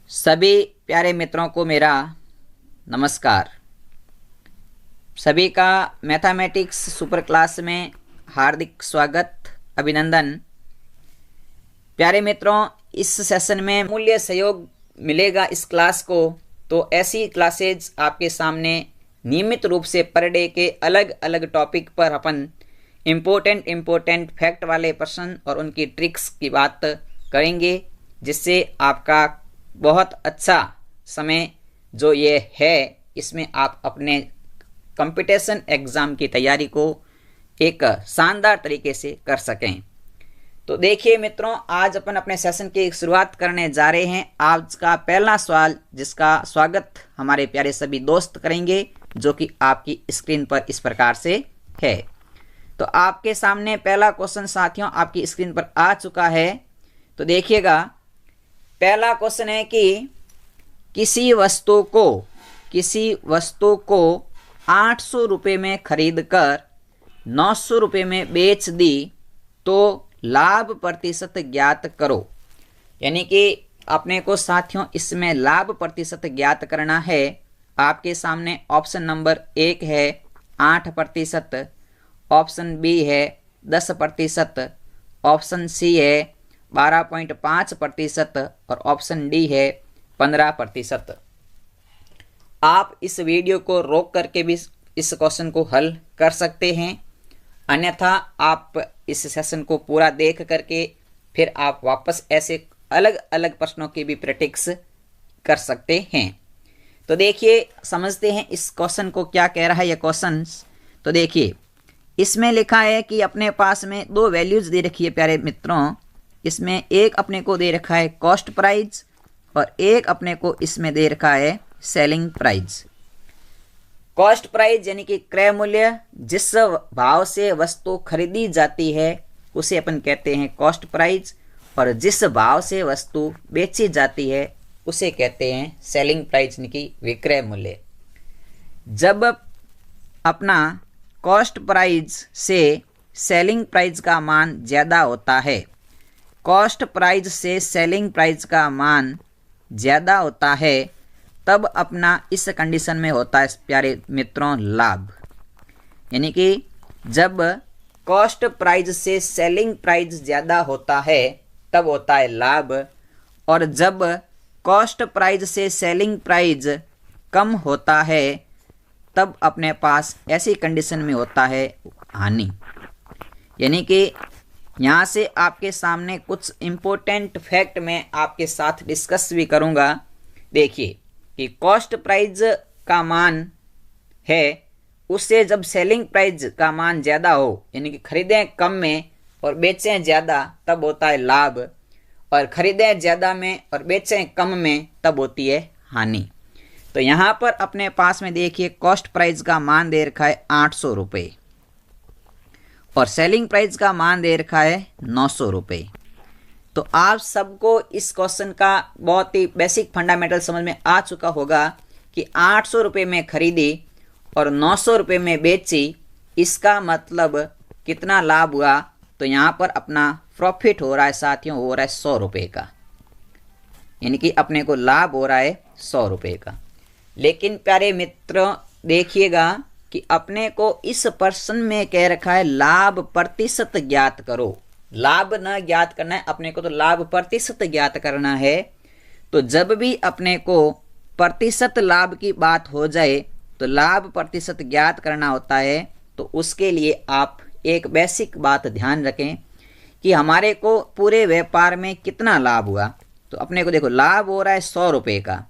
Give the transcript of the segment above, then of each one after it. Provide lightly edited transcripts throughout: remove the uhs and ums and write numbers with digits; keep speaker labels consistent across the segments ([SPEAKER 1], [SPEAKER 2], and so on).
[SPEAKER 1] सभी प्यारे मित्रों को मेरा नमस्कार। सभी का मैथमेटिक्स सुपर क्लास में हार्दिक स्वागत, अभिनंदन। प्यारे मित्रों, इस सेशन में मूल्य सहयोग मिलेगा इस क्लास को। तो ऐसी क्लासेज आपके सामने नियमित रूप से पर डे के अलग अलग टॉपिक पर अपन इम्पोर्टेंट फैक्ट वाले प्रश्न और उनकी ट्रिक्स की बात करेंगे, जिससे आपका बहुत अच्छा समय जो ये है इसमें आप अपने कंपटीशन एग्ज़ाम की तैयारी को एक शानदार तरीके से कर सकें। तो देखिए मित्रों, आज अपन अपने सेशन की शुरुआत करने जा रहे हैं। आज का पहला सवाल जिसका स्वागत हमारे प्यारे सभी दोस्त करेंगे, जो कि आपकी स्क्रीन पर इस प्रकार से है। तो आपके सामने पहला क्वेश्चन साथियों आपकी स्क्रीन पर आ चुका है। तो देखिएगा, पहला क्वेश्चन है कि किसी वस्तु को 800 रुपये में खरीद कर 900 रुपये में बेच दी तो लाभ प्रतिशत ज्ञात करो। यानी कि अपने को साथियों इसमें लाभ प्रतिशत ज्ञात करना है। आपके सामने ऑप्शन नंबर 1 है 8%, ऑप्शन बी है 10%, ऑप्शन सी है 12.5% और ऑप्शन डी है 15%। आप इस वीडियो को रोक करके भी इस क्वेश्चन को हल कर सकते हैं, अन्यथा आप इस सेशन को पूरा देख करके फिर आप वापस ऐसे अलग अलग प्रश्नों की भी प्रैक्टिस कर सकते हैं। तो देखिए, समझते हैं इस क्वेश्चन को क्या कह रहा है ये क्वेश्चन। तो देखिए, इसमें लिखा है कि अपने पास में दो वैल्यूज दे रखी है प्यारे मित्रों। इसमें एक अपने को दे रखा है कॉस्ट प्राइस और एक अपने को इसमें दे रखा है सेलिंग प्राइस। कॉस्ट प्राइस यानी कि क्रय मूल्य, जिस भाव से वस्तु खरीदी जाती है उसे अपन कहते हैं कॉस्ट प्राइस, और जिस भाव से वस्तु बेची जाती है उसे कहते हैं सेलिंग प्राइस यानी कि विक्रय मूल्य। जब अपना कॉस्ट प्राइस से सेलिंग प्राइस का मान ज़्यादा होता है, कॉस्ट प्राइस से सेलिंग प्राइस का मान ज़्यादा होता है, तब अपना इस कंडीशन में होता है प्यारे मित्रों लाभ। यानी कि जब कॉस्ट प्राइस से सेलिंग प्राइस ज़्यादा होता है तब होता है लाभ, और जब कॉस्ट प्राइस से सेलिंग प्राइस कम होता है तब अपने पास ऐसी कंडीशन में होता है हानि। यानी कि यहाँ से आपके सामने कुछ इम्पोर्टेंट फैक्ट मैं आपके साथ डिस्कस भी करूँगा। देखिए कि कॉस्ट प्राइस का मान है, उससे जब सेलिंग प्राइस का मान ज़्यादा हो, यानी कि खरीदें कम में और बेचें ज़्यादा, तब होता है लाभ, और खरीदें ज़्यादा में और बेचें कम में तब होती है हानि। तो यहाँ पर अपने पास में देखिए कॉस्ट प्राइस का मान दे रखा है 800 रुपये और सेलिंग प्राइस का मान दे रखा है 900 रुपये। तो आप सबको इस क्वेश्चन का बहुत ही बेसिक फंडामेंटल समझ में आ चुका होगा कि 800 रुपये में खरीदी और 900 रुपये में बेची, इसका मतलब कितना लाभ हुआ। तो यहाँ पर अपना प्रॉफिट हो रहा है साथियों, हो रहा है 100 रुपये का, यानी कि अपने को लाभ हो रहा है 100 रुपये का। लेकिन प्यारे मित्रों देखिएगा कि अपने को इस प्रश्न में कह रखा है लाभ प्रतिशत ज्ञात करो। लाभ न ज्ञात करना है अपने को, तो लाभ प्रतिशत ज्ञात करना है। तो जब भी अपने को प्रतिशत लाभ की बात हो जाए तो लाभ प्रतिशत ज्ञात करना होता है। तो उसके लिए आप एक बेसिक बात ध्यान रखें कि हमारे को पूरे व्यापार में कितना लाभ हुआ। तो अपने को देखो लाभ हो रहा है 100 रुपये का।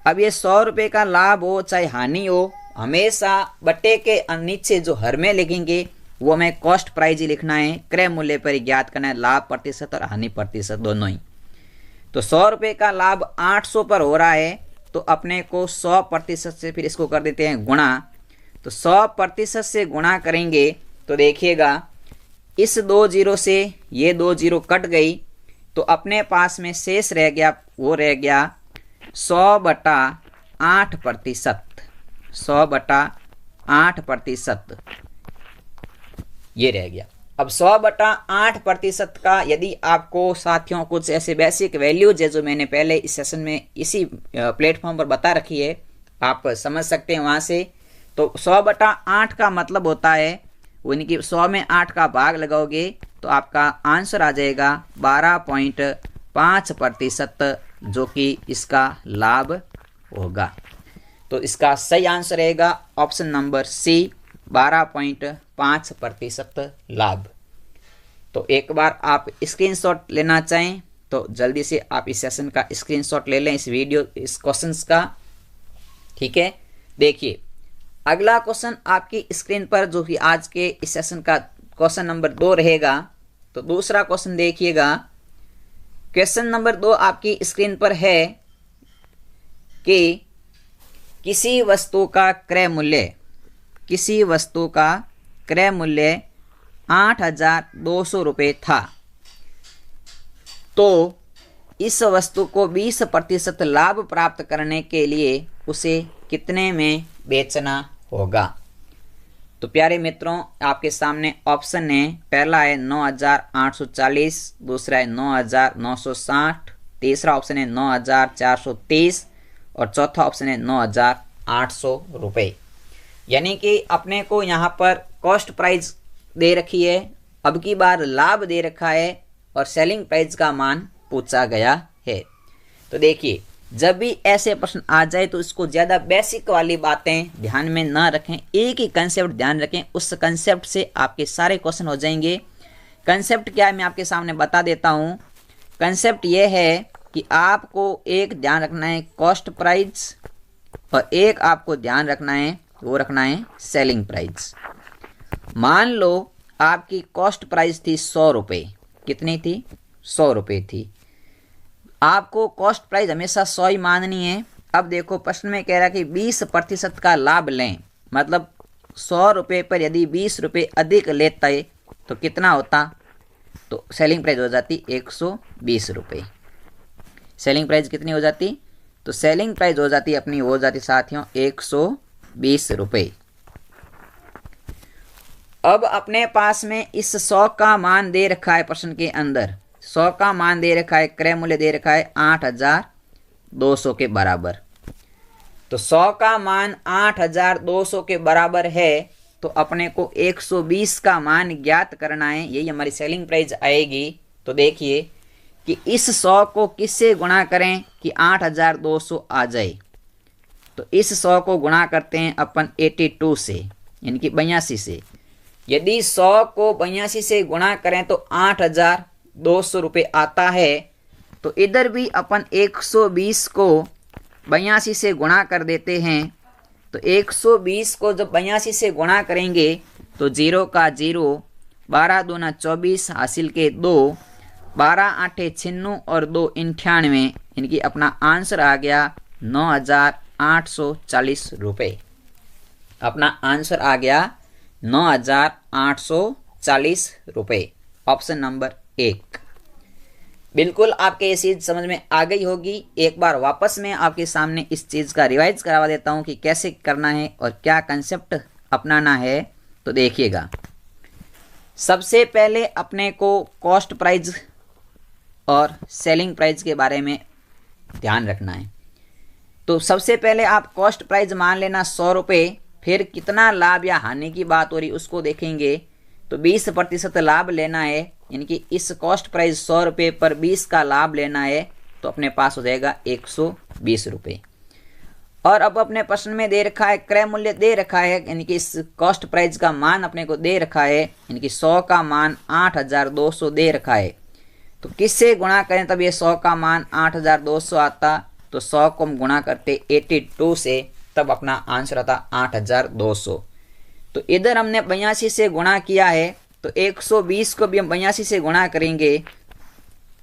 [SPEAKER 1] अब ये 100 रुपये का लाभ हो चाहे हानि हो, हमेशा बटे के नीचे जो हर में लिखेंगे वो हमें कॉस्ट प्राइस ही लिखना है, क्रय मूल्य पर ही ज्ञात करना है, लाभ प्रतिशत और हानि प्रतिशत दोनों ही। तो 100 रुपये का लाभ 800 पर हो रहा है, तो अपने को 100% से फिर इसको कर देते हैं गुणा। तो 100% से गुणा करेंगे तो देखिएगा इस 2 जीरो से ये 2 जीरो कट गई, तो अपने पास में शेष रह गया, वो रह गया 100/8%। 100/8% ये रह गया। अब 100/8% का यदि आपको साथियों कुछ ऐसे बेसिक वैल्यूज है जो मैंने पहले इस सेशन में इसी प्लेटफॉर्म पर बता रखी है, आप समझ सकते हैं वहाँ से। तो 100/8 का मतलब होता है उनकी 100 में 8 का भाग लगाओगे तो आपका आंसर आ जाएगा 12.5%, जो कि इसका लाभ होगा। तो इसका सही आंसर रहेगा ऑप्शन नंबर सी, 12.5% लाभ। तो एक बार आप स्क्रीनशॉट लेना चाहें तो जल्दी से आप इस सेशन का स्क्रीनशॉट ले लें, इस वीडियो इस क्वेश्चंस का। ठीक है, देखिए अगला क्वेश्चन आपकी स्क्रीन पर जो कि आज के इस सेशन का क्वेश्चन नंबर 2 रहेगा। तो दूसरा क्वेश्चन देखिएगा। क्वेश्चन नंबर 2 आपकी स्क्रीन पर है कि किसी वस्तु का क्रय मूल्य 8,200 रुपये था, तो इस वस्तु को 20% लाभ प्राप्त करने के लिए उसे कितने में बेचना होगा। तो प्यारे मित्रों, आपके सामने ऑप्शन है, पहला है 9,840, दूसरा है 9,960, तीसरा ऑप्शन है 9,430 और चौथा ऑप्शन है 9,800 रुपये। यानी कि अपने को यहाँ पर कॉस्ट प्राइस दे रखी है, अब की बार लाभ दे रखा है और सेलिंग प्राइस का मान पूछा गया है। तो देखिए जब भी ऐसे प्रश्न आ जाए तो इसको ज़्यादा बेसिक वाली बातें ध्यान में ना रखें, एक ही कंसेप्ट ध्यान रखें, उस कंसेप्ट से आपके सारे क्वेश्चन हो जाएंगे। कंसेप्ट क्या है मैं आपके सामने बता देता हूँ। कंसेप्ट ये है कि आपको एक ध्यान रखना है कॉस्ट प्राइस और एक आपको ध्यान रखना है वो रखना है सेलिंग प्राइस। मान लो आपकी कॉस्ट प्राइस थी 100 रुपये, कितनी थी? 100 रुपये थी। आपको कॉस्ट प्राइस हमेशा 100 ही माननी है। अब देखो प्रश्न में कह रहा है कि 20% का लाभ लें, मतलब 100 रुपये पर यदि 20 रुपये अधिक लेते तो कितना होता? तो सेलिंग प्राइस हो जाती 120 रुपये। सेलिंग प्राइस कितनी हो जाती? तो सेलिंग प्राइस हो जाती अपनी हो जाती साथियों 120 रुपये। अब अपने पास में इस 100 का मान दे रखा है, प्रश्न के अंदर 100 का मान दे रखा है, क्रय मूल्य दे रखा है 8,200 के बराबर। तो 100 का मान 8,200 के बराबर है, तो अपने को 120 का मान ज्ञात करना है, यही हमारी सेलिंग प्राइस आएगी। तो देखिए कि इस 100 को किससे गुणा करें कि 8,200 आ जाए। तो इस 100 को गुणा करते हैं अपन 82 से, यानी कि 82 से। यदि 100 को 82 से गुणा करें तो 8,200 रुपये आता है। तो इधर भी अपन 120 को 82 से गुणा कर देते हैं। तो 120 को जब 82 से गुणा करेंगे तो 0 का 0, 12 दूना 24, हासिल के 2, 12 आठे 96 और 2 98, इनकी अपना आंसर आ गया 9,840 रुपये। अपना आंसर आ गया 9,840 रुपये, ऑप्शन नंबर 1। बिल्कुल आपके ये चीज़ समझ में आ गई होगी। एक बार वापस मैं आपके सामने इस चीज़ का रिवाइज करवा देता हूँ कि कैसे करना है और क्या कंसेप्ट अपनाना है। तो देखिएगा, सबसे पहले अपने को कॉस्ट प्राइस और सेलिंग प्राइस के बारे में ध्यान रखना है। तो सबसे पहले आप कॉस्ट प्राइस मान लेना 100 रुपये, फिर कितना लाभ या हानि की बात हो रही उसको देखेंगे। तो 20% लाभ लेना है, यानी कि इस कॉस्ट प्राइस 100 रुपये पर 20 का लाभ लेना है, तो अपने पास हो जाएगा 120 रुपये। और अब अपने प्रश्न में दे रखा है क्रय मूल्य दे रखा है, यानी कि इस कॉस्ट प्राइस का मान अपने को दे रखा है, यानी कि 100 का मान 8,200 दे रखा है। तो किससे गुणा करें तब ये 100 का मान 8,200 आता? तो 100 को हम गुणा करते 82 से, तब अपना आंसर आता 8,200। तो इधर हमने 82 से गुणा किया है, तो 120 को भी हम 82 से गुणा करेंगे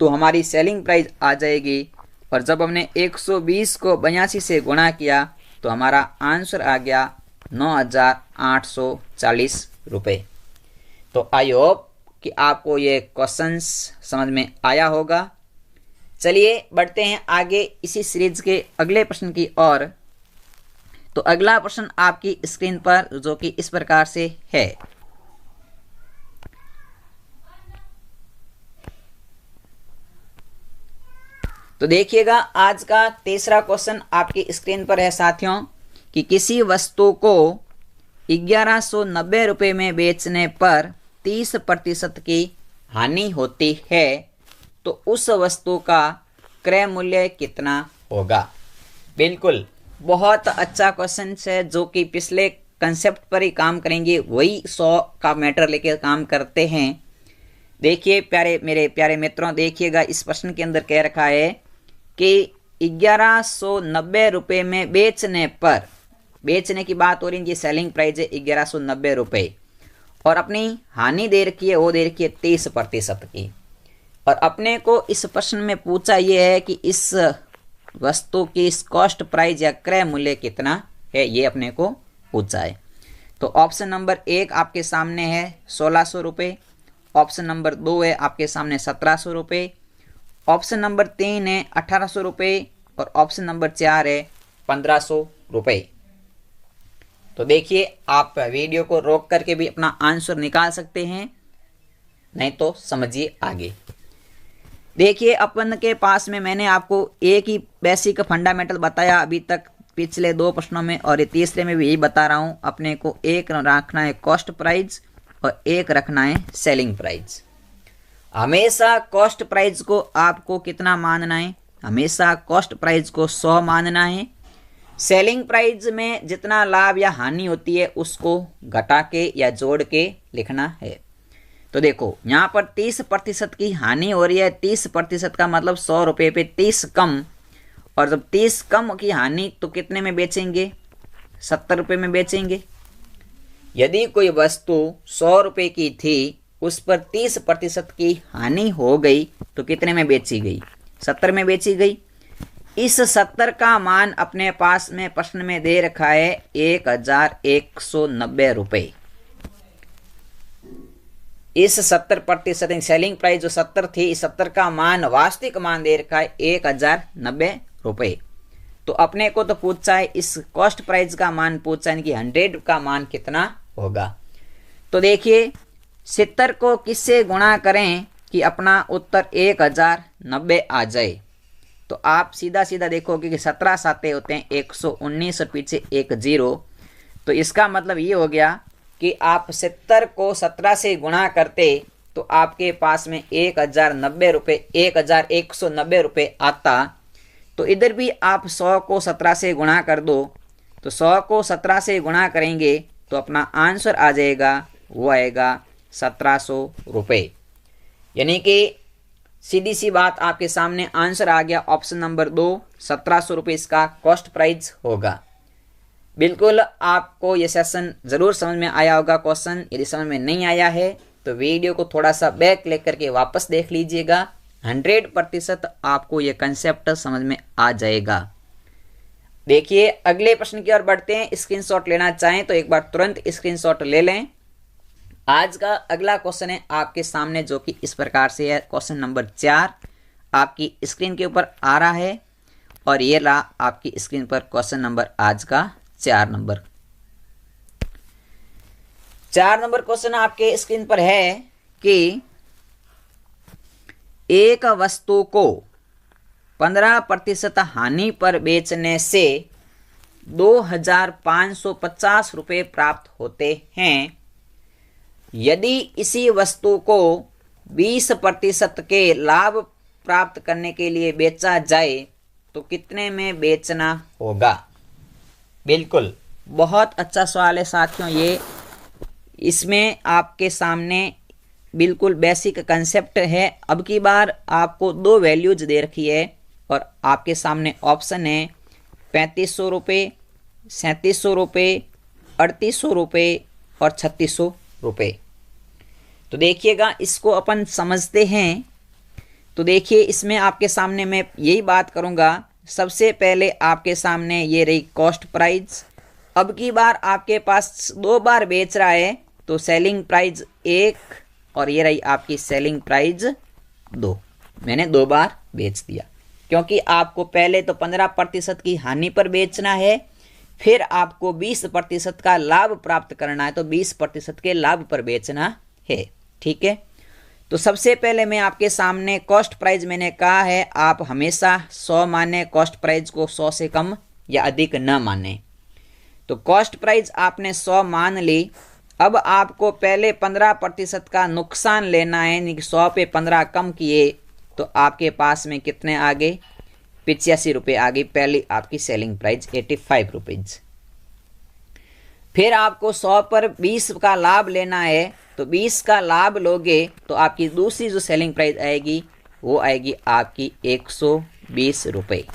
[SPEAKER 1] तो हमारी सेलिंग प्राइस आ जाएगी। और जब हमने 120 को 82 से गुणा किया तो हमारा आंसर आ गया 9,840 रुपये। तो आई होप कि आपको ये क्वेश्चंस समझ में आया होगा। चलिए बढ़ते हैं आगे इसी सीरीज के अगले प्रश्न की ओर। तो अगला प्रश्न आपकी स्क्रीन पर जो कि इस प्रकार से है। तो देखिएगा आज का तीसरा क्वेश्चन आपकी स्क्रीन पर है साथियों कि किसी वस्तु को 1190 रुपये में बेचने पर 30% की हानि होती है तो उस वस्तु का क्रय मूल्य कितना होगा। बिल्कुल बहुत अच्छा क्वेश्चन है जो कि पिछले कंसेप्ट पर ही काम करेंगे, वही 100 का मैटर लेके काम करते हैं। देखिए मेरे प्यारे मित्रों, देखिएगा इस प्रश्न के अंदर कह रखा है कि 1190 रुपये में बेचने पर, बेचने की बात हो रही है, सेलिंग प्राइस है 1190 रुपये और अपनी हानि दे रखी है, वो दे रखी है 30% की। और अपने को इस प्रश्न में पूछा ये है कि इस वस्तु की कॉस्ट प्राइस या क्रय मूल्य कितना है, ये अपने को पूछा है। तो ऑप्शन नंबर 1 आपके सामने है 1600 रुपये, ऑप्शन नंबर 2 है आपके सामने 1700 रुपये, ऑप्शन नंबर 3 है 1800 रुपये और ऑप्शन नंबर 4 है 1500 रुपये। तो देखिए आप वीडियो को रोक करके भी अपना आंसर निकाल सकते हैं, नहीं तो समझिए आगे। देखिए अपन के पास में मैंने आपको एक ही बेसिक फंडामेंटल बताया अभी तक पिछले 2 प्रश्नों में, और ये तीसरे में भी यही बता रहा हूँ। अपने को एक रखना है कॉस्ट प्राइस और एक रखना है सेलिंग प्राइस। हमेशा कॉस्ट प्राइस को आपको कितना मानना है, हमेशा कॉस्ट प्राइस को 100 मानना है। सेलिंग प्राइस में जितना लाभ या हानि होती है उसको घटा के या जोड़ के लिखना है। तो देखो यहाँ पर 30% की हानि हो रही है, 30% का मतलब 100 रुपये पे 30 कम, और जब 30 कम की हानि तो कितने में बेचेंगे, 70 रुपये में बेचेंगे। यदि कोई वस्तु 100 रुपये की थी, उस पर 30% की हानि हो गई तो कितने में बेची गई, 70 में बेची गई। इस 70 का मान अपने पास में प्रश्न में दे रखा है 1190 रुपये। इस 70% सेलिंग प्राइस जो 70 थी, इस 70 का मान वास्तविक मान दे रखा है 1090 रुपये। तो अपने को तो पूछा है इस कॉस्ट प्राइस का मान पूछा है कि 100 का मान कितना होगा। तो देखिए 70 को किससे गुणा करें कि अपना उत्तर 1090 आ जाए। तो आप सीधा सीधा देखोगे कि 17 साते होते हैं 119 और पीछे 1 0। तो इसका मतलब ये हो गया कि आप 70 को 17 से गुणा करते तो आपके पास में 1090 रुपये, 1190 रुपये आता। तो इधर भी आप 100 को 17 से गुणा कर दो, तो 100 को 17 से गुणा करेंगे तो अपना आंसर आ जाएगा, वो आएगा 1700 रुपये। यानी कि सीधी सी बात आपके सामने आंसर आ गया, ऑप्शन नंबर 2 1700 रुपये इसका कॉस्ट प्राइस होगा। बिल्कुल आपको ये सेशन ज़रूर समझ में आया होगा क्वेश्चन। यदि समझ में नहीं आया है तो वीडियो को थोड़ा सा बैक लेकर के वापस देख लीजिएगा, 100% आपको ये कंसेप्ट समझ में आ जाएगा। देखिए अगले प्रश्न की ओर बढ़ते हैं। स्क्रीनशॉट लेना चाहें तो एक बार तुरंत स्क्रीनशॉट ले लें। आज का अगला क्वेश्चन है आपके सामने जो कि इस प्रकार से है, क्वेश्चन नंबर 4 आपकी स्क्रीन के ऊपर आ रहा है और ये रहा आपकी स्क्रीन पर क्वेश्चन नंबर आज का 4 नंबर क्वेश्चन आपके स्क्रीन पर है कि एक वस्तु को 15% हानि पर बेचने से 2550 रुपये प्राप्त होते हैं। यदि इसी वस्तु को 20% के लाभ प्राप्त करने के लिए बेचा जाए तो कितने में बेचना होगा। बिल्कुल बहुत अच्छा सवाल है साथियों ये। इसमें आपके सामने बिल्कुल बेसिक कंसेप्ट है। अब की बार आपको 2 वैल्यूज दे रखी है और आपके सामने ऑप्शन है 3500 रुपये, 3700 रुपये, 3800 रुपये और 3600 रुपये। तो देखिएगा इसको अपन समझते हैं। तो देखिए इसमें आपके सामने मैं यही बात करूँगा। सबसे पहले आपके सामने ये रही कॉस्ट प्राइस। अब की बार आपके पास 2 बार बेच रहा है तो सेलिंग प्राइस 1 और ये रही आपकी सेलिंग प्राइस 2। मैंने 2 बार बेच दिया क्योंकि आपको पहले तो 15% की हानि पर बेचना है, फिर आपको 20% का लाभ प्राप्त करना है तो 20% के लाभ पर बेचना है। ठीक है। तो सबसे पहले मैं आपके सामने कॉस्ट प्राइस मैंने कहा है, आप हमेशा 100 माने, कॉस्ट प्राइस को 100 से कम या अधिक न माने। तो कॉस्ट प्राइस आपने 100 मान ली। अब आपको पहले 15% का नुकसान लेना है, यानी कि 100 पे 15 कम किए तो आपके पास में कितने आ गए, 85 रुपये आ गई पहली आपकी सेलिंग प्राइस 85 रुपीज़। फिर आपको 100 पर 20 का लाभ लेना है, तो 20 का लाभ लोगे तो आपकी दूसरी जो सेलिंग प्राइस आएगी वो आएगी आपकी 120 रुपये,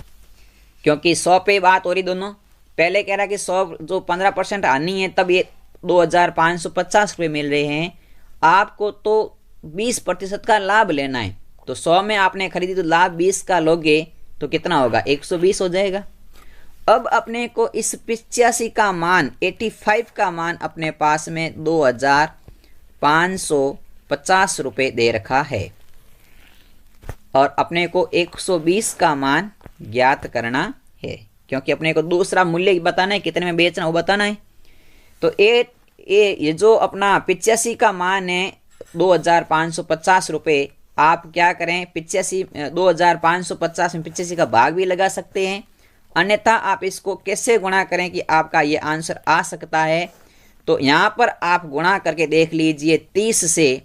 [SPEAKER 1] क्योंकि 100 पे बात हो रही दोनों। पहले कह रहा कि 100 जो 15% हानि है तब ये 2550 रुपये मिल रहे हैं, आपको तो 20% का लाभ लेना है। तो 100 में आपने खरीदी तो लाभ 20 का लोगे तो कितना होगा, 120 हो जाएगा। अब अपने को इस 85 का मान, 85 का मान अपने पास में 2550 रुपये दे रखा है और अपने को 120 का मान ज्ञात करना है, क्योंकि अपने को दूसरा मूल्य बताना है, कितने में बेचना वो बताना है। तो ये जो अपना 85 का मान है 2550 रुपये, आप क्या करें, 2550 में 85 का भाग भी लगा सकते हैं, अन्यथा आप इसको कैसे गुणा करें कि आपका ये आंसर आ सकता है। तो यहाँ पर आप गुणा करके देख लीजिए 30 से।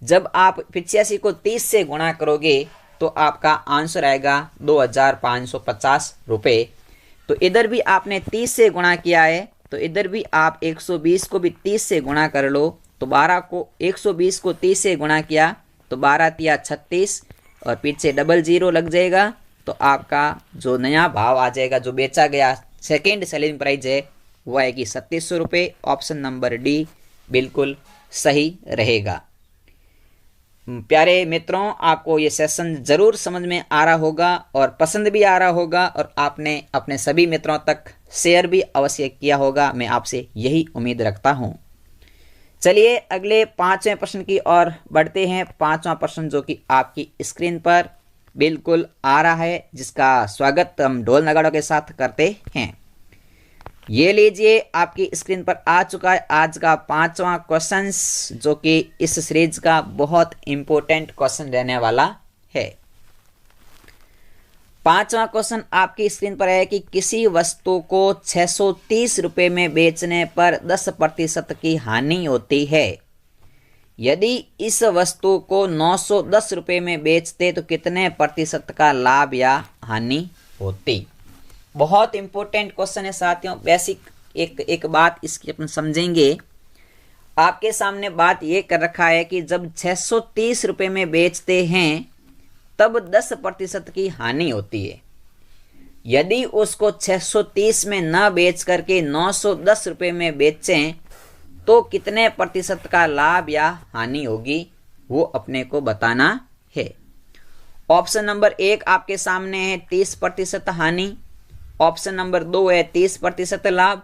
[SPEAKER 1] जब आप 85 को 30 से गुणा करोगे तो आपका आंसर आएगा 2550 रुपये। तो इधर भी आपने 30 से गुणा किया है, तो इधर भी आप 120 को भी 30 से गुणा कर लो। तो 120 को 30 से गुणा किया तो 12 तिया 36 और पीछे डबल जीरो लग जाएगा, तो आपका जो नया भाव आ जाएगा, जो बेचा गया सेकेंड सेलिंग प्राइस है वो आएगी 3700 रुपये। ऑप्शन नंबर डी बिल्कुल सही रहेगा। प्यारे मित्रों, आपको ये सेशन ज़रूर समझ में आ रहा होगा और पसंद भी आ रहा होगा और आपने अपने सभी मित्रों तक शेयर भी अवश्य किया होगा, मैं आपसे यही उम्मीद रखता हूँ। चलिए अगले 5वें प्रश्न की ओर बढ़ते हैं। 5वां प्रश्न जो कि आपकी स्क्रीन पर बिल्कुल आ रहा है, जिसका स्वागत हम ढोल नगाड़ों के साथ करते हैं। ये लीजिए आपकी स्क्रीन पर आ चुका है आज का 5वां क्वेश्चन, जो कि इस सीरीज का बहुत इंपॉर्टेंट क्वेश्चन रहने वाला है। 5वां क्वेश्चन आपकी स्क्रीन पर है कि किसी वस्तु को 630 रुपये में बेचने पर 10% की हानि होती है। यदि इस वस्तु को 910 रुपये में बेचते तो कितने प्रतिशत का लाभ या हानि होती। बहुत इंपॉर्टेंट क्वेश्चन है साथियों। बेसिक एक बात इसकी अपन समझेंगे। आपके सामने बात ये कर रखा है कि जब 630 रुपये में बेचते हैं तब 10% की हानि होती है। यदि उसको 630 में न बेच करके 910 रुपये में बेचें तो कितने प्रतिशत का लाभ या हानि होगी, वो अपने को बताना है। ऑप्शन नंबर 1 आपके सामने है 30% हानि, ऑप्शन नंबर 2 है 30% लाभ,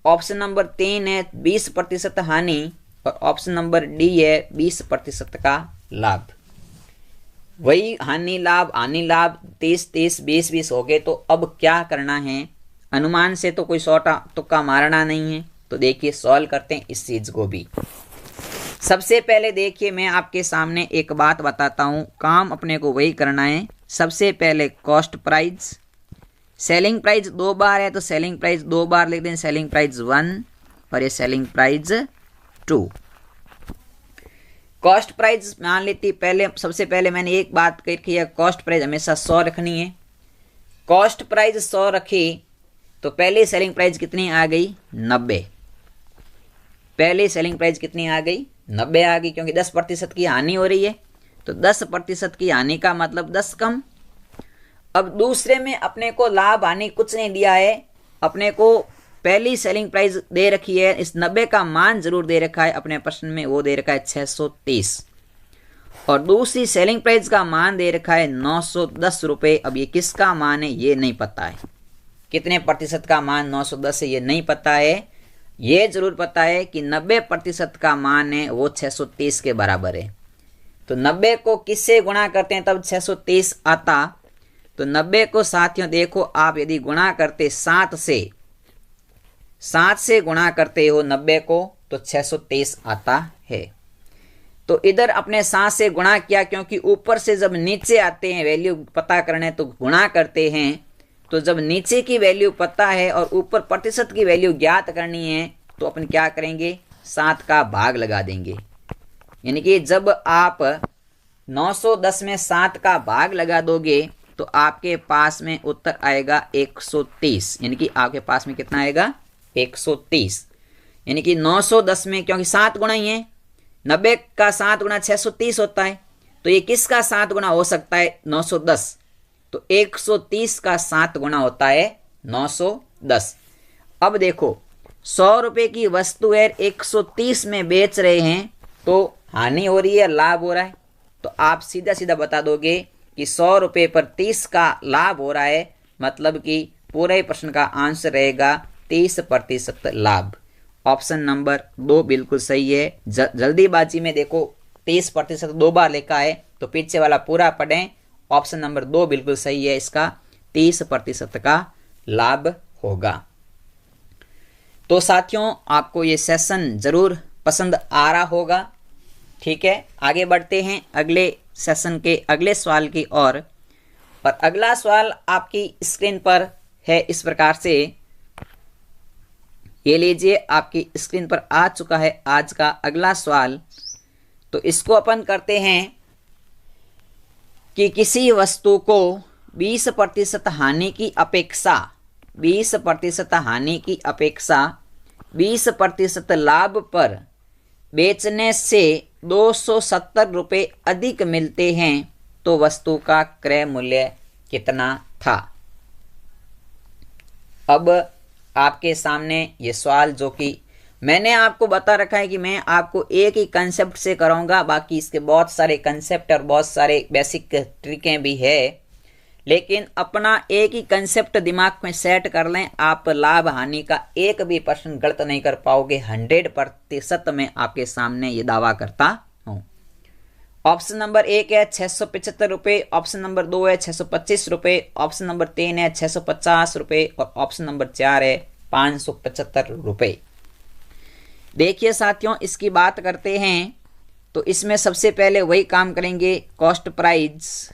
[SPEAKER 1] ऑप्शन नंबर 3 है 20% हानि और ऑप्शन नंबर डी है 20% का लाभ। वही हानि लाभ 30-30 20-20 हो गए। तो अब क्या करना है, अनुमान से तो कोई सौटा तुक्का मारना नहीं है। तो देखिए सॉल्व करते हैं इस चीज को भी। सबसे पहले देखिए मैं आपके सामने एक बात बताता हूं, काम अपने को वही करना है। सबसे पहले कॉस्ट प्राइस, सेलिंग प्राइस 2 बार है तो सेलिंग प्राइस 2 बार लिख दें, सेलिंग प्राइस 1 और ये सेलिंग प्राइस 2। कॉस्ट प्राइस मान लेती पहले, सबसे पहले मैंने एक बात कही है, कॉस्ट प्राइस हमेशा 100 रखनी है। कॉस्ट प्राइस 100 रखी तो पहली सेलिंग प्राइस कितनी आ गई, 90। पहली सेलिंग प्राइस कितनी आ गई, 90 आ गई, क्योंकि 10% की हानि हो रही है। तो 10% की हानि का मतलब 10 कम। अब दूसरे में अपने को लाभ हानि कुछ नहीं दिया है, अपने को पहली सेलिंग प्राइस दे रखी है, इस 90 का मान जरूर दे रखा है अपने प्रश्न में, वो दे रखा है 630 और दूसरी सेलिंग प्राइस का मान दे रखा है 910 रुपये। अब ये किसका मान है ये नहीं पता है, कितने प्रतिशत का मान 910 है ये नहीं पता है। ये जरूर पता है कि 90% का मान है वो 630 के बराबर है। तो 90 को किससे गुणा करते हैं तब 630 आता। तो 90 को साथियों देखो आप यदि गुणा करते 7 से गुणा करते हो 90 को तो 630 आता है। तो इधर अपने 7 से गुणा किया, क्योंकि ऊपर से जब नीचे आते हैं वैल्यू पता करने तो गुणा करते हैं। तो जब नीचे की वैल्यू पता है और ऊपर प्रतिशत की वैल्यू ज्ञात करनी है तो अपन क्या करेंगे, 7 का भाग लगा देंगे। यानी कि जब आप 910 में 7 का भाग लगा दोगे तो आपके पास में उत्तर आएगा 130। यानी कि आपके पास में कितना आएगा, 130। यानी कि 910 में, क्योंकि 7 गुणा ही है, 90 का 7 गुणा 630 होता है, तो ये किसका 7 गुणा हो सकता है, 910। तो 130 का 7 गुणा होता है 910। अब देखो 100 रुपए की वस्तु है, 130 में बेच रहे हैं, तो हानि हो रही है, लाभ हो रहा है। तो आप सीधा सीधा बता दोगे कि 100 रुपए पर 30 का लाभ हो रहा है, मतलब कि पूरे प्रश्न का आंसर रहेगा 30% लाभ। ऑप्शन नंबर 2 बिल्कुल सही है। जल्दीबाजी में देखो 30% 2 बार लिखा है, तो पीछे वाला पूरा पढ़ें। ऑप्शन नंबर 2 बिल्कुल सही है, इसका 30% का लाभ होगा। तो साथियों आपको ये सेशन जरूर पसंद आ रहा होगा। ठीक है, आगे बढ़ते हैं अगले सेशन के अगले सवाल की ओर। और अगला सवाल आपकी स्क्रीन पर है इस प्रकार से, ये लीजिए आपकी स्क्रीन पर आ चुका है आज का अगला सवाल। तो इसको अपन करते हैं कि किसी वस्तु को 20% हानि की अपेक्षा 20% लाभ पर बेचने से 270 रुपये अधिक मिलते हैं, तो वस्तु का क्रय मूल्य कितना था। अब आपके सामने ये सवाल, जो कि मैंने आपको बता रखा है कि मैं आपको एक ही कंसेप्ट से कराऊंगा, बाकी इसके बहुत सारे कंसेप्ट और बहुत सारे बेसिक ट्रिकें भी है, लेकिन अपना एक ही कंसेप्ट दिमाग में सेट कर लें। आप लाभ हानि का एक भी प्रश्न गलत नहीं कर पाओगे, 100% में आपके सामने ये दावा करता हूं। ऑप्शन नंबर 1 है 675 रुपये, ऑप्शन नंबर 2 है 625 रुपये, ऑप्शन नंबर 3 है 650 रुपये और ऑप्शन नंबर 4 है 575 रुपये। देखिए साथियों, इसकी बात करते हैं तो इसमें सबसे पहले वही काम करेंगे, कॉस्ट प्राइस,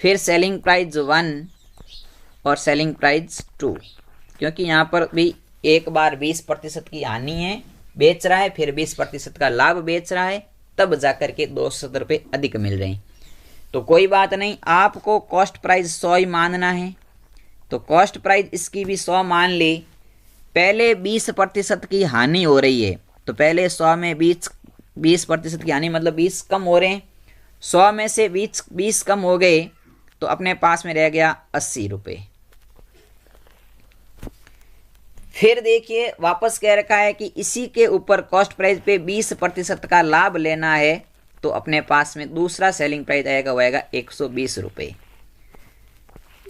[SPEAKER 1] फिर सेलिंग प्राइस 1 और सेलिंग प्राइस 2, क्योंकि यहाँ पर भी एक बार 20% की हानि है, बेच रहा है, फिर 20% का लाभ बेच रहा है, तब जाकर के 270 रुपये अधिक मिल रहे हैं। तो कोई बात नहीं, आपको कॉस्ट प्राइस 100 ही मानना है। तो कॉस्ट प्राइस इसकी भी 100 मान ली। पहले 20% की हानि हो रही है, तो पहले 100 में 20% की हानि मतलब 20 कम हो रहे हैं। 100 में से 20 कम हो गए तो अपने पास में रह गया 80 रुपये। फिर देखिए वापस कह रखा है कि इसी के ऊपर कॉस्ट प्राइस पे 20% का लाभ लेना है, तो अपने पास में दूसरा सेलिंग प्राइस आएगा, वो आएगा 120 रुपये।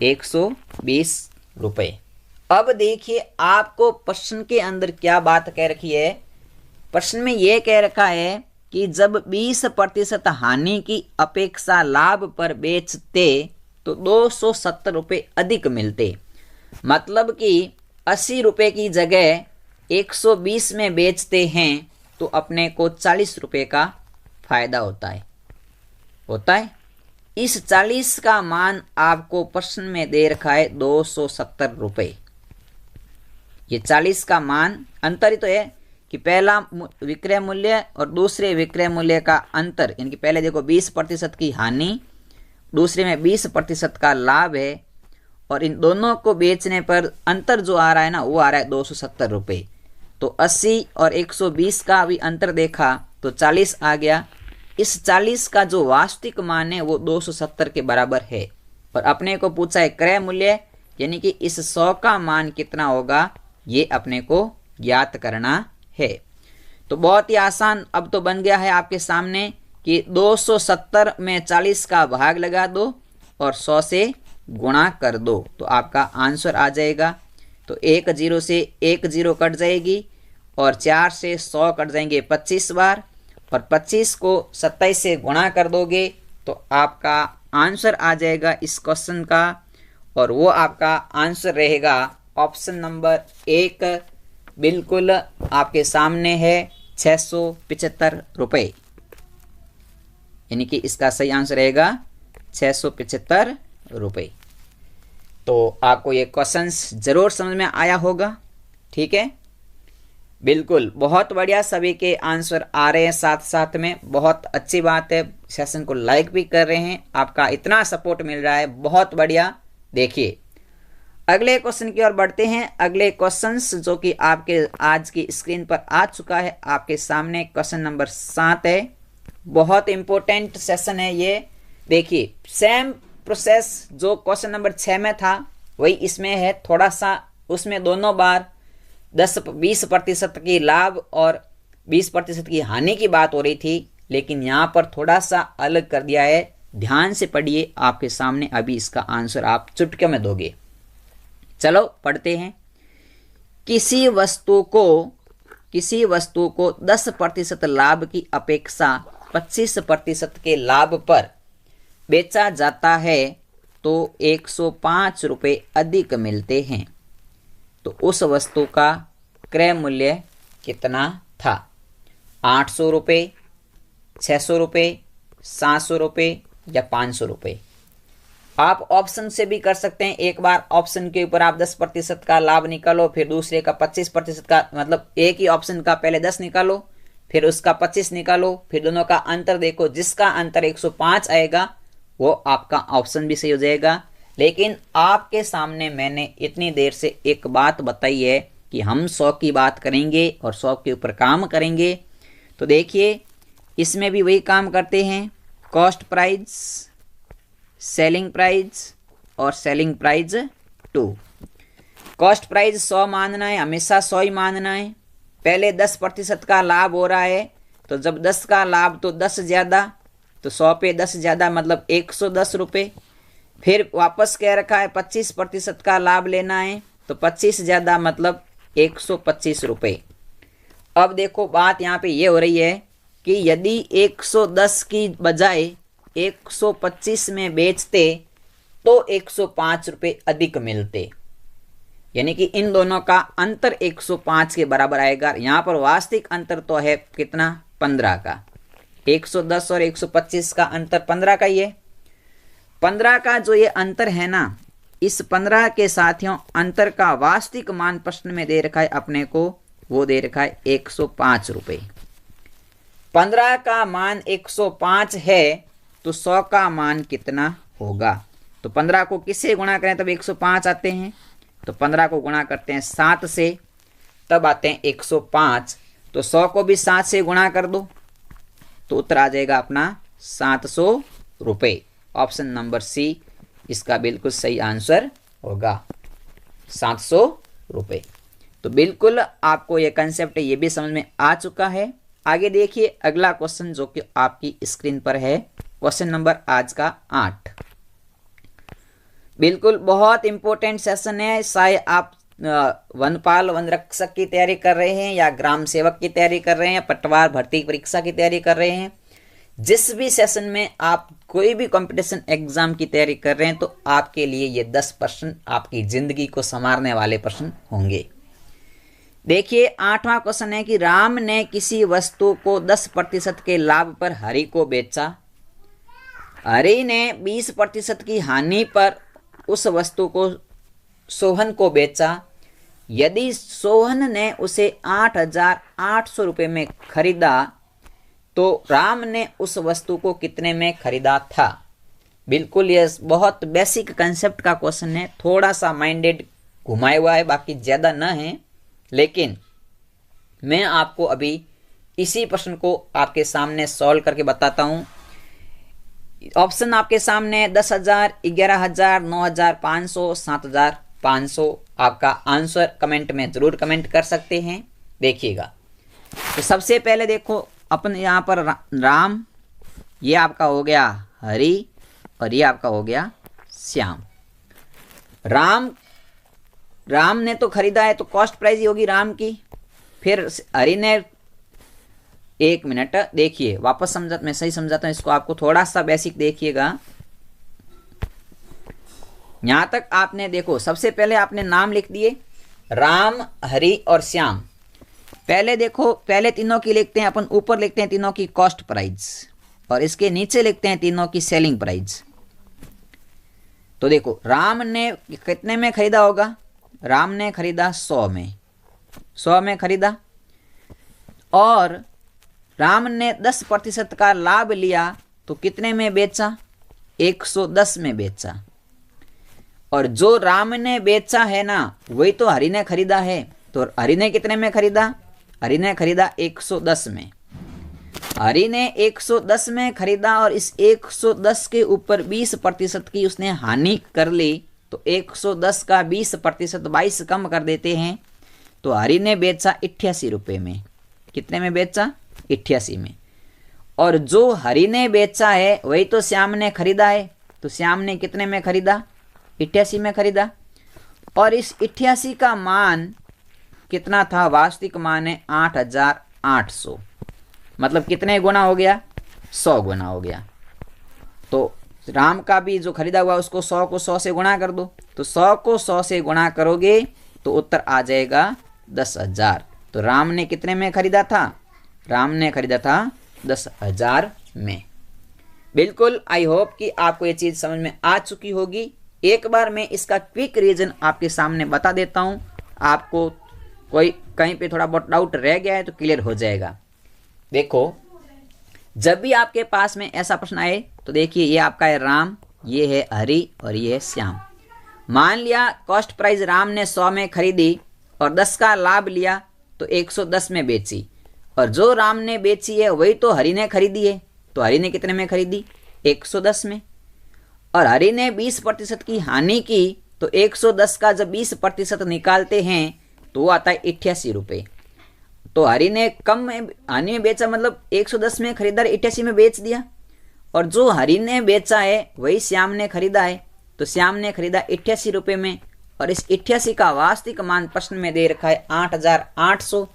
[SPEAKER 1] 120 रुपये। अब देखिए आपको प्रश्न के अंदर क्या बात कह रखी है। प्रश्न में यह कह रखा है कि जब 20% हानि की अपेक्षा लाभ पर बेचते तो 270 रुपये अधिक मिलते। मतलब कि 80 रुपये की जगह 120 में बेचते हैं तो अपने को 40 रुपये का फायदा होता है। इस 40 का मान आपको प्रश्न में दे रखा है 270 रुपये। ये 40 का मान अंतर ही तो है कि पहला विक्रय मूल्य और दूसरे विक्रय मूल्य का अंतर, यानी कि पहले देखो 20% की हानि, दूसरे में 20% का लाभ है, और इन दोनों को बेचने पर अंतर जो आ रहा है ना, वो आ रहा है 270 रुपये। तो 80 और 120 का भी अंतर देखा तो 40 आ गया। इस 40 का जो वास्तविक मान है वो 270 के बराबर है, और अपने को पूछा है क्रय मूल्य, यानी कि इस 100 का मान कितना होगा, ये अपने को ज्ञात करना है। तो बहुत ही आसान अब तो बन गया है आपके सामने कि 270 में 40 का भाग लगा दो और 100 से गुणा कर दो, तो आपका आंसर आ जाएगा। तो 1 0 से 1 0 कट जाएगी, और 4 से 100 कट जाएंगे 25 बार, और 25 को 27 से गुणा कर दोगे तो आपका आंसर आ जाएगा इस क्वेश्चन का, और वो आपका आंसर रहेगा ऑप्शन नंबर 1, बिल्कुल आपके सामने है 675 रुपये। यानी कि इसका सही आंसर रहेगा 675 रुपये। तो आपको ये क्वेश्चंस जरूर समझ में आया होगा, ठीक है। बिल्कुल, बहुत बढ़िया, सभी के आंसर आ रहे हैं साथ साथ में, बहुत अच्छी बात है। सेशन को लाइक भी कर रहे हैं, आपका इतना सपोर्ट मिल रहा है, बहुत बढ़िया। देखिए अगले क्वेश्चन की ओर बढ़ते हैं। अगले क्वेश्चंस जो कि आपके आज की स्क्रीन पर आ चुका है आपके सामने, क्वेश्चन नंबर 7 है। बहुत इंपॉर्टेंट सेशन है ये। देखिए सेम प्रोसेस जो क्वेश्चन नंबर 6 में था वही इसमें है, थोड़ा सा उसमें दोनों बार 10-20% की लाभ और 20% की हानि की बात हो रही थी, लेकिन यहाँ पर थोड़ा सा अलग कर दिया है। ध्यान से पढ़िए, आपके सामने अभी इसका आंसर आप चुटकियों में दोगे। चलो पढ़ते हैं। किसी वस्तु को 10% लाभ की अपेक्षा 25% के लाभ पर बेचा जाता है तो 105 रुपये अधिक मिलते हैं, तो उस वस्तु का क्रय मूल्य कितना था? 800 रुपये, 600 रुपये, 700 रुपये या 500 रुपये? आप ऑप्शन से भी कर सकते हैं। एक बार ऑप्शन के ऊपर आप 10% का लाभ निकालो, फिर दूसरे का 25% का, मतलब एक ही ऑप्शन का पहले 10 निकालो, फिर उसका 25 निकालो, फिर दोनों का अंतर देखो, जिसका अंतर 105 आएगा वो आपका ऑप्शन भी सही हो जाएगा। लेकिन आपके सामने मैंने इतनी देर से एक बात बताई है कि हम 100 की बात करेंगे और 100 के ऊपर काम करेंगे। तो देखिए इसमें भी वही काम करते हैं, कॉस्ट प्राइस, सेलिंग प्राइस और सेलिंग प्राइस 2। कॉस्ट प्राइस 100 मानना है, हमेशा 100 ही मानना है। पहले 10% का लाभ हो रहा है, तो जब 10 का लाभ तो 10 ज़्यादा, तो 100 पे 10 ज़्यादा मतलब 110 रुपये। फिर वापस कह रखा है 25% का लाभ लेना है, तो 25 ज़्यादा मतलब 125 रुपये। अब देखो बात यहाँ पे ये हो रही है कि यदि 110 की बजाय 125 में बेचते तो 105 रुपये अधिक मिलते, यानी कि इन दोनों का अंतर 105 के बराबर आएगा। यहाँ पर वास्तविक अंतर तो है कितना? 15 का। 110 और 125 का अंतर 15 का ही है। 15 का जो ये अंतर है ना, इस 15 के साथियों अंतर का वास्तविक मान प्रश्न में दे रखा है अपने को, वो दे रखा है 105 रुपये। 15 का मान 105 है तो 100 का मान कितना होगा? तो 15 को किससे गुणा करें तब 105 आते हैं? तो 15 को गुणा करते हैं 7 से, तब आते हैं 105। तो 100 को भी 7 से गुणा कर दो तो उत्तर आ जाएगा अपना 700 रुपये। ऑप्शन नंबर सी इसका बिल्कुल सही आंसर होगा, 700 रुपये। तो बिल्कुल आपको ये कंसेप्ट ये भी समझ में आ चुका है। आगे देखिए अगला क्वेश्चन जो कि आपकी स्क्रीन पर है, क्वेश्चन नंबर आज का 8। बिल्कुल बहुत इंपॉर्टेंट सेशन है। शायद आप वनपाल वन रक्षक की तैयारी कर रहे हैं या ग्राम सेवक की तैयारी कर रहे हैं, पटवार भर्ती परीक्षा की तैयारी कर रहे हैं, जिस भी सेशन में आप कोई भी कंपटीशन एग्जाम की तैयारी कर रहे हैं, तो आपके लिए ये 10 प्रश्न आपकी जिंदगी को संवारने वाले प्रश्न होंगे। देखिए 8वां क्वेश्चन है कि राम ने किसी वस्तु को 10% के लाभ पर हरि को बेचा। हरि ने 20% की हानि पर उस वस्तु को सोहन को बेचा। यदि सोहन ने उसे 8,800 रुपये में खरीदा तो राम ने उस वस्तु को कितने में खरीदा था? बिल्कुल ये बहुत बेसिक कंसेप्ट का क्वेश्चन है, थोड़ा सा माइंडेड घुमाया हुआ है, बाकी ज़्यादा न है। लेकिन मैं आपको अभी इसी प्रश्न को आपके सामने सॉल्व करके बताता हूँ। ऑप्शन आपके सामने 10,000, 11,000, 9,500, 7,500। आपका आंसर कमेंट में ज़रूर कमेंट कर सकते हैं, देखिएगा। तो सबसे पहले देखो अपन यहाँ पर राम, ये आपका हो गया हरि और ये आपका हो गया श्याम। राम ने तो खरीदा है तो कॉस्ट प्राइस ही होगी राम की। फिर हरि ने, एक मिनट देखिए वापस मैं सही समझाता हूं इसको, आपको थोड़ा सा बेसिक देखिएगा। यहां तक आपने देखो, सबसे पहले आपने नाम लिख दिए राम, हरि और श्याम। पहले देखो, पहले तीनों की लिखते हैं अपन, ऊपर लिखते हैं तीनों की कॉस्ट प्राइस। और इसके नीचे लिखते हैं तीनों की सेलिंग प्राइस। तो देखो राम ने कितने में खरीदा होगा, राम ने खरीदा 100 में, 100 में खरीदा, और राम ने 10% का लाभ लिया तो कितने में बेचा, 110 में बेचा। और जो राम ने बेचा है ना वही तो हरि ने खरीदा है, तो हरि ने कितने में खरीदा, हरि ने खरीदा 110 में। हरि ने 110 में खरीदा और इस 110 के ऊपर 20% की उसने हानि कर ली, तो 110 का 20% 22 कम कर देते हैं, तो हरि ने बेचा 88 रुपये में। कितने में बेचा, 88 में। और जो हरि ने बेचा है वही तो श्याम ने खरीदा है, तो श्याम ने कितने में खरीदा, 88 में खरीदा। और इस 88 का मान कितना था, वास्तविक मान है 8800, मतलब कितने गुना हो गया, 100 गुना हो गया। तो राम का भी जो खरीदा हुआ उसको 100 को 100 से गुणा कर दो, तो 100 को 100 से गुणा करोगे तो उत्तर आ जाएगा 10,000। तो राम ने कितने में खरीदा था, राम ने खरीदा था 10,000 में। बिल्कुल, आई होप कि आपको ये चीज़ समझ में आ चुकी होगी। एक बार मैं इसका क्विक रीजन आपके सामने बता देता हूँ, आपको कोई कहीं पे थोड़ा बहुत डाउट रह गया है तो क्लियर हो जाएगा। देखो, जब भी आपके पास में ऐसा प्रश्न आए तो देखिए ये आपका है राम, ये है हरि और ये है श्याम। मान लिया कॉस्ट प्राइस राम ने 100 में खरीदी और 10 का लाभ लिया तो 110 में बेची, और जो राम ने बेची है वही तो हरि ने खरीदी है, तो हरि ने कितने में खरीदी, 110 में। और हरि ने 20% की हानि की, तो 110 का जब 20% निकालते हैं तो वो आता है 88 रुपये। तो हरि ने कम में हानि में बेचा, मतलब 110 में खरीदा, 88 में बेच दिया। और जो हरि ने बेचा है वही श्याम ने खरीदा है, तो श्याम ने खरीदा 88 रुपये में। और इस 88 का वास्तविक मान प्रश्न में दे रखा है 8800,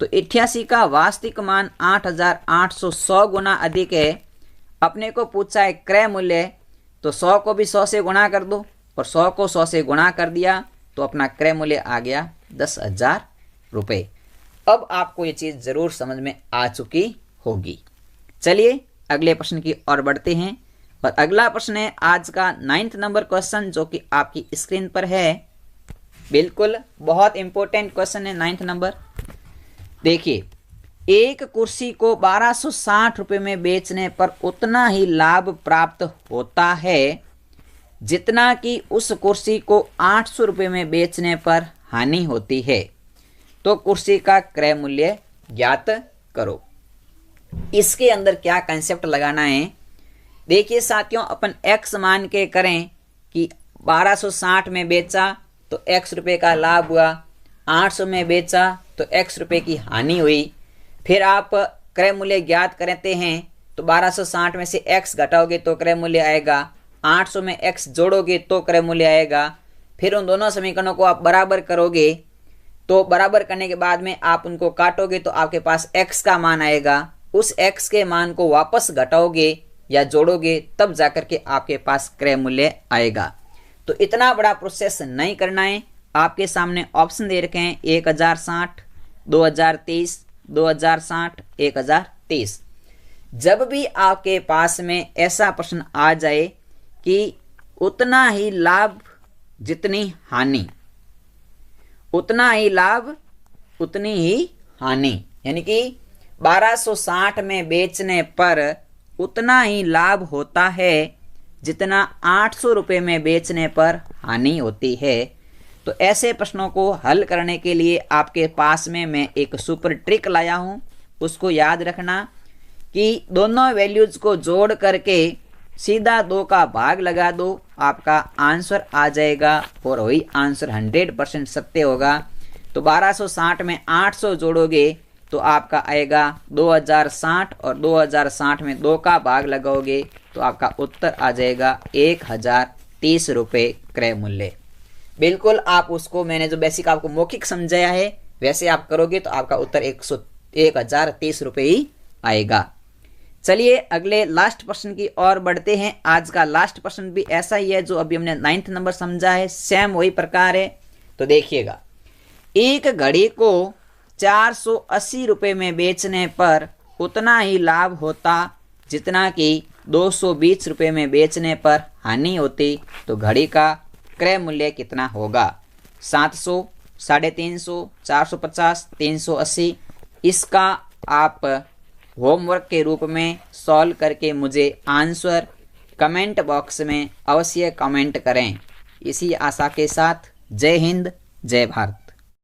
[SPEAKER 1] तो 88 का वास्तविक मान 8800 100 गुना अधिक है। अपने को पूछा है क्रय मूल्य, तो 100 को भी 100 से गुणा कर दो, और 100 को 100 से गुणा कर दिया तो अपना क्रय मूल्य आ गया 10,000 रुपये। अब आपको ये चीज़ ज़रूर समझ में आ चुकी होगी। चलिए अगले प्रश्न की ओर बढ़ते हैं, और अगला प्रश्न है आज का 9th नंबर क्वेश्चन, जो कि आपकी स्क्रीन पर है। बिल्कुल बहुत इंपॉर्टेंट क्वेश्चन है 9th नंबर। देखिए, एक कुर्सी को 1260 रुपये में बेचने पर उतना ही लाभ प्राप्त होता है जितना कि उस कुर्सी को 800 रुपये में बेचने पर हानि होती है। तो कुर्सी का क्रय मूल्य ज्ञात करो। इसके अंदर क्या कंसेप्ट लगाना है, देखिए साथियों, अपन x मान के करें कि 1260 में बेचा तो x रुपये का लाभ हुआ, 800 में बेचा तो x रुपये की हानि हुई। फिर आप क्रय मूल्य ज्ञात करते हैं तो 1260 में से x घटाओगे तो क्रय मूल्य आएगा, 800 में x जोड़ोगे तो क्रय मूल्य आएगा। फिर उन दोनों समीकरणों को आप बराबर करोगे, तो बराबर करने के बाद में आप उनको काटोगे तो आपके पास x का मान आएगा। उस x के मान को वापस घटाओगे या जोड़ोगे तब जाकर के आपके पास क्रय मूल्य आएगा। तो इतना बड़ा प्रोसेस नहीं करना है। आपके सामने ऑप्शन दे रखे हैं 1060, 2023, 2060, 1023। जब भी आपके पास में ऐसा प्रश्न आ जाए कि उतना ही लाभ जितनी हानि, उतना ही लाभ उतनी ही हानि, यानी कि 1260 में बेचने पर उतना ही लाभ होता है जितना 800 रुपये में बेचने पर हानि होती है। तो ऐसे प्रश्नों को हल करने के लिए आपके पास में मैं एक सुपर ट्रिक लाया हूँ। उसको याद रखना कि दोनों वैल्यूज को जोड़ करके सीधा 2 का भाग लगा दो, आपका आंसर आ जाएगा और वही आंसर 100% सत्य होगा। तो 1260 में 800 जोड़ोगे तो आपका आएगा 2060, और 2060 में 2 का भाग लगाओगे तो आपका उत्तर आ जाएगा 1030 रुपये क्रय मूल्य। बिल्कुल, आप उसको मैंने जो बेसिक आपको मौखिक समझाया है वैसे आप करोगे तो आपका उत्तर 1030 रुपये ही आएगा। चलिए अगले लास्ट प्रश्न की ओर बढ़ते हैं। आज का लास्ट प्रश्न भी ऐसा ही है जो अभी हमने 9th नंबर समझा है, सेम वही प्रकार है। तो देखिएगा, एक घड़ी को 480 रुपये में बेचने पर उतना ही लाभ होता जितना कि 220 रुपये में बेचने पर हानि होती, तो घड़ी का क्रय मूल्य कितना होगा? 700, 350, 450, 380। इसका आप होमवर्क के रूप में सॉल्व करके मुझे आंसर कमेंट बॉक्स में अवश्य कमेंट करें। इसी आशा के साथ जय हिंद, जय भारत।